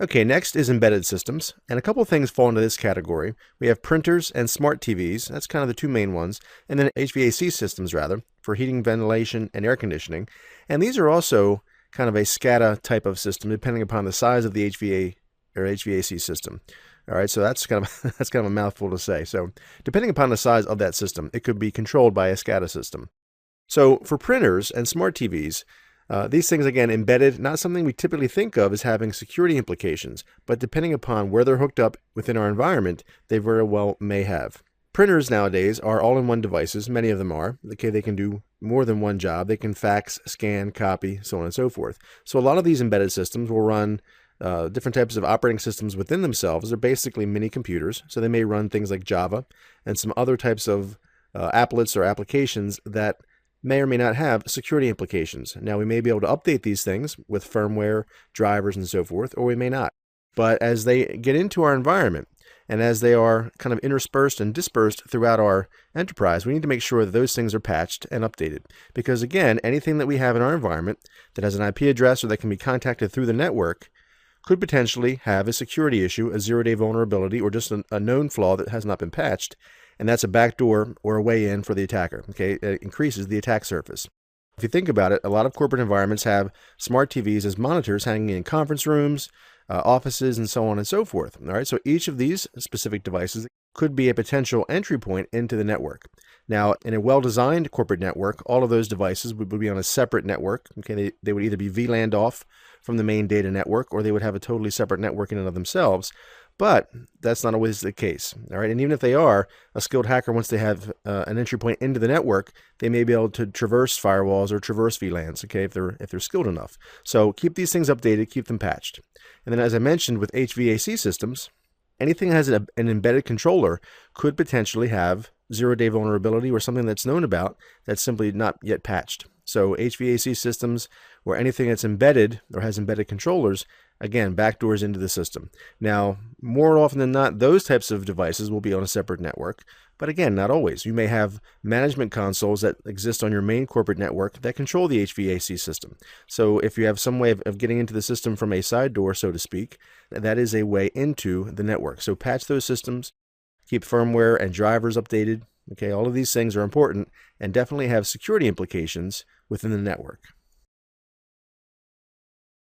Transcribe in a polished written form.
Okay, next is embedded systems, and a couple of things fall into this category. We have printers and smart TVs, that's kind of the two main ones, and then HVAC systems, rather, for heating, ventilation, and air conditioning. And these are also kind of a SCADA type of system, depending upon the size of the HVA or HVAC system. All right, so that's kind of that's kind of a mouthful to say. So, depending upon the size of that system, it could be controlled by a SCADA system. So, for printers and smart TVs, these things, again, embedded, not something we typically think of as having security implications, but depending upon where they're hooked up within our environment, they very well may have. Printers nowadays are all-in-one devices. Many of them are. Okay, they can do more than one job. They can fax, scan, copy, so on and so forth. So a lot of these embedded systems will run different types of operating systems within themselves. They're basically mini computers, so they may run things like Java and some other types of applets or applications that may or may not have security implications. Now, we may be able to update these things with firmware, drivers, and so forth, or we may not. But as they get into our environment, and as they are kind of interspersed and dispersed throughout our enterprise, we need to make sure that those things are patched and updated. Because again, anything that we have in our environment that has an IP address or that can be contacted through the network could potentially have a security issue, a zero-day vulnerability, or just a known flaw that has not been patched. And that's a backdoor or a way in for the attacker. Okay, it increases the attack surface. If you think about it, a lot of corporate environments have smart TVs as monitors hanging in conference rooms, offices, and so on and so forth. All right, so each of these specific devices could be a potential entry point into the network. Now, in a well-designed corporate network, all of those devices would be on a separate network. Okay, they would either be VLAN'd off from the main data network, or they would have a totally separate network in and of themselves. But that's not always the case. All right, and even if they are, a skilled hacker, once they have an entry point into the network, they may be able to traverse firewalls or traverse VLANs. Okay, if they're skilled enough. So keep these things updated, keep them patched. And then, as I mentioned, with HVAC systems, anything that has an embedded controller could potentially have zero-day vulnerability or something that's known about that's simply not yet patched. So HVAC systems or anything that's embedded or has embedded controllers, again, backdoors into the system. Now, more often than not, those types of devices will be on a separate network. But again, not always. You may have management consoles that exist on your main corporate network that control the HVAC system. So if you have some way of getting into the system from a side door, so to speak, that is a way into the network. So patch those systems, keep firmware and drivers updated. Okay, all of these things are important and definitely have security implications within the network.